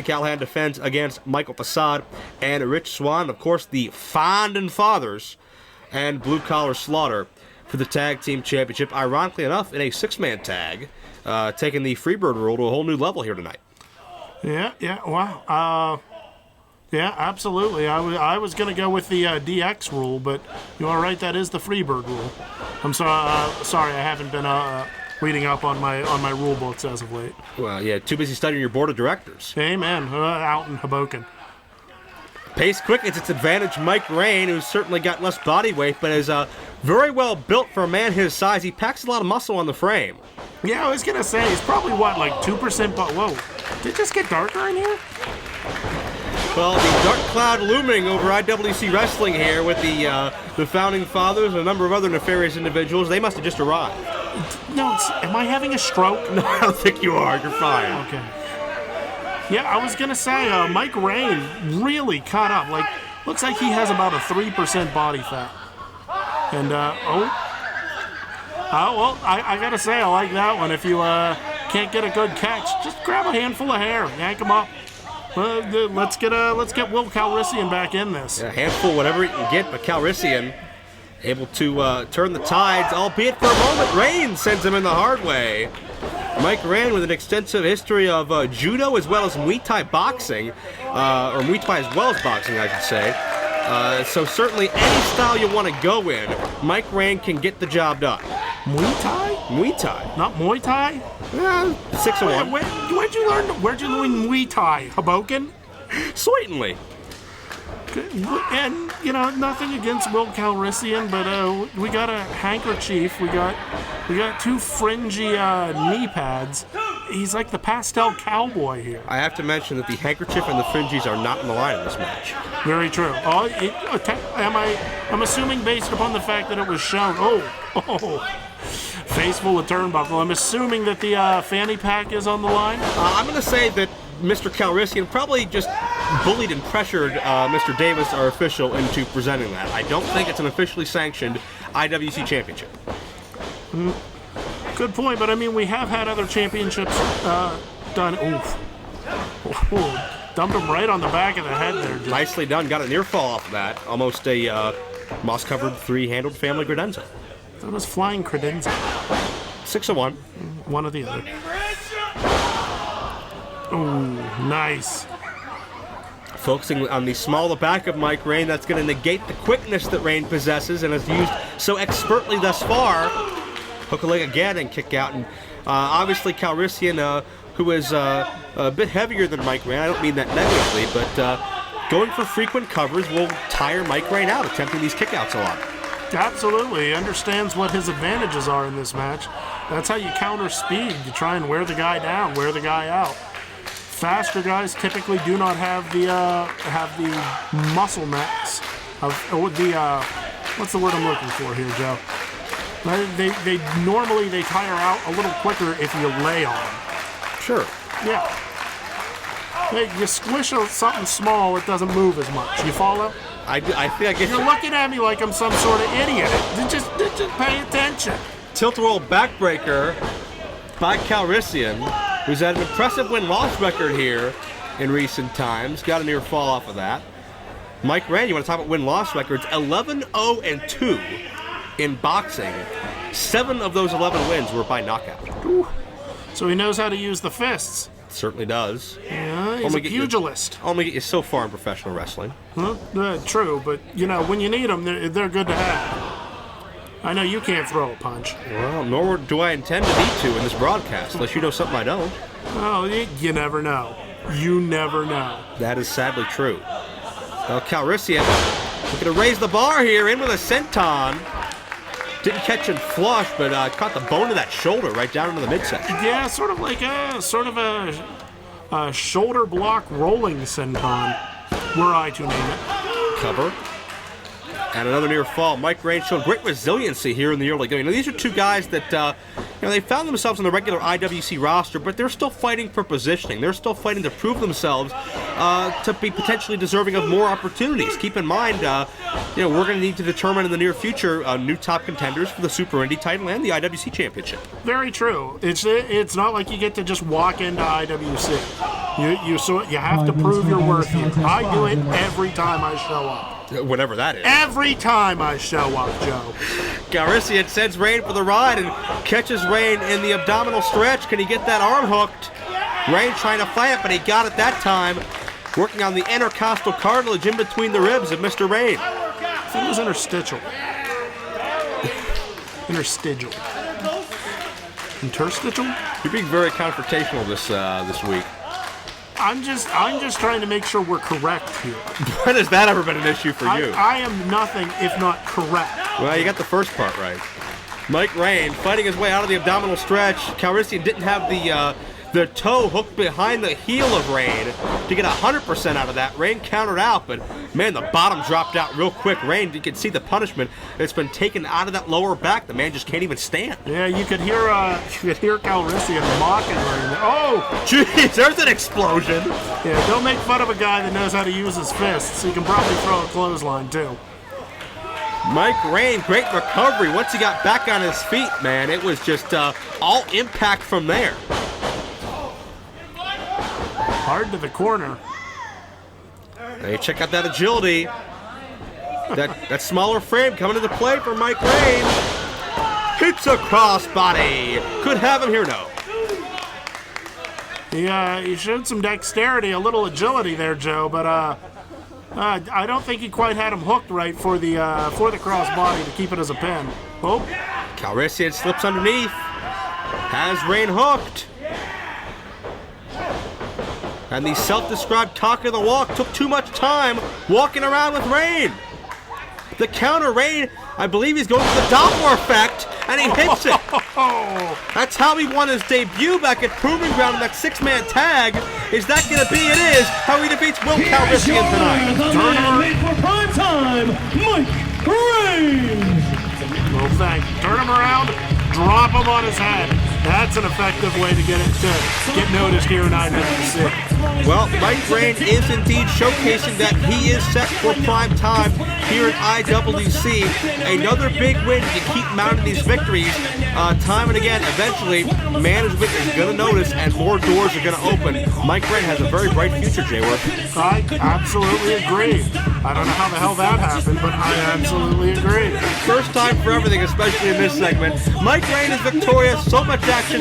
Callahan defends against Michael Facade and Rich Swann. Of course, the Fondin Fathers and Blue Collar Slaughter for the Tag Team Championship. Ironically enough, in a six-man tag, taking the Freebird rule to a whole new level here tonight. Yeah, wow. Yeah, absolutely. I was going to go with the DX rule, but you are right, that is the Freebird rule. I'm sorry I haven't been reading up on my rule books as of late. Well, yeah, too busy studying your board of directors. Hey, man, out in Hoboken. Pace quick is its advantage. Mike Rain, who's certainly got less body weight, but is very well built for a man his size. He packs a lot of muscle on the frame. Yeah, I was going to say, he's probably, like 2%, but whoa. Did it just get darker in here? Well, the dark cloud looming over IWC Wrestling here with the Founding Fathers and a number of other nefarious individuals. They must have just arrived. No, am I having a stroke? No, I don't think you are. You're fine. Okay. Yeah, I was going to say, Mike Rain really caught up. Like, looks like he has about a 3% body fat. And, well, I got to say, I like that one. If you can't get a good catch, just grab a handful of hair, yank him up. Let's get Will Calrissian back in this. Yeah, a handful, whatever you can get, but Calrissian able to turn the tides, albeit for a moment. Rain sends him in the hard way. Mike Rain with an extensive history of judo as well as Muay Thai boxing, or Muay Thai as well as boxing, I should say. So certainly any style you want to go in, Mike Rain can get the job done. Muay Thai? Muay Thai. Not Muay Thai? 6-1. Where'd you learn Muay Thai? Hoboken? Certainly. And, nothing against Will Calrissian, but we got a handkerchief. We got two fringy knee pads. He's like the pastel cowboy here. I have to mention that the handkerchief and the fringes are not in the line in this match. Very true. I'm assuming based upon the fact that it was shown. Oh. Face full of turnbuckle. I'm assuming that the fanny pack is on the line. I'm going to say that Mr. Calrissian probably just bullied and pressured Mr. Davis, our official, into presenting that. I don't think it's an officially sanctioned IWC championship. Good point, but I mean, we have had other championships done. Oof. Dumped him right on the back of the head there. Nicely done. Got a near fall off of that. Almost a moss-covered three-handled family credenza. That was flying credenza. 6-1. One or the other. Ooh, nice. Focusing on the small back of Mike Rain, that's going to negate the quickness that Rain possesses and has used so expertly thus far. Hook a leg again and kick out. And obviously Calrissian, who is a bit heavier than Mike Rain, I don't mean that negatively, but going for frequent covers will tire Mike Rain out, attempting these kickouts a lot. Absolutely. He understands what his advantages are in this match. That's how you counter speed. You try and wear the guy down, wear the guy out. Faster guys typically do not have the muscle mass or the what's the word I'm looking for here, Joe? They normally tire out a little quicker if you lay on them. Sure. Yeah. You squish something small, it doesn't move as much. You follow? I think I get You're looking at me like I'm some sort of idiot. Just pay attention. Tilt-a-roll backbreaker by Calrissian, who's had an impressive win-loss record here in recent times. Got a near fall off of that. Mike Rain, you want to talk about win-loss records? 11-0-2 in boxing. 7 of those 11 wins were by knockout. Ooh. So he knows how to use the fists. Certainly does. Yeah, he's a pugilist. Only get you so far in professional wrestling. Huh? True, but, when you need them, they're good to have. I know you can't throw a punch. Well, nor do I intend to need to in this broadcast, unless you know something I don't. Oh, you never know. You never know. That is sadly true. Well, Calrissian looking to raise the bar here, in with a senton. Didn't catch him flush, but caught the bone of that shoulder right down into the midsection. Yeah, sort of like a shoulder block rolling senton, were I to name it. Cover. And another near fall. Mike Rain showed great resiliency here in the early going. Now, these are two guys that, they found themselves on the regular IWC roster, but they're still fighting for positioning. They're still fighting to prove themselves to be potentially deserving of more opportunities. Keep in mind, we're going to need to determine in the near future new top contenders for the Super Indy title and the IWC Championship. Very true. It's not like you get to just walk into IWC. You have to prove your worth here. I do it every time I show up. Whatever that is. Every time I show up, Joe. Calrissian sends Rain for the ride and catches Rain in the abdominal stretch. Can he get that arm hooked? Rain trying to fight it, but he got it that time. Working on the intercostal cartilage in between the ribs of Mr. Rain. I think it was interstitial. Interstitial. Interstitial? You're being very confrontational this week. I'm just trying to make sure we're correct here. When has that ever been an issue for you? I am nothing if not correct. Well, you got the first part right. Mike Rain fighting his way out of the abdominal stretch. Calrissian didn't have the toe hooked behind the heel of Rain to get 100% out of that. Rain countered out, but man, the bottom dropped out real quick. Rain, you can see the punishment that's been taken out of that lower back. The man just can't even stand. Yeah, you could hear Calrissian mocking Rain. Oh, jeez, there's an explosion. Yeah, don't make fun of a guy that knows how to use his fists. He can probably throw a clothesline too. Mike Rain, great recovery. Once he got back on his feet, man, it was just all impact from there. Hard to the corner. Hey, check out that agility. That smaller frame coming into play for Mike Rain. Hits a crossbody. Could have him here, no. He showed some dexterity, a little agility there, Joe, but I don't think he quite had him hooked right for the crossbody to keep it as a pin. Oh. Calrissian slips underneath. Has Rain hooked. And the self-described talk of the walk took too much time walking around with Rain. The counter, Rain, I believe he's going for the Doppler effect, and he hits it. That's how he won his debut back at Proving Ground in that six-man tag. Is that going to be? It is how he defeats Will Calrissian tonight. Made for prime time, Mike Rain. Well, thank you. Turn him around, drop him on his head. That's an effective way to get noticed here in IWC. Well, Mike Rain is indeed showcasing that he is set for prime time here at IWC. Another big win to keep mounting these victories time and again. Eventually, management is going to notice and more doors are going to open. Mike Rain has a very bright future, Jayworth. I absolutely agree. I don't know how the hell that happened, but I absolutely agree. First time for everything, especially in this segment. Mike Rain is victorious. So much action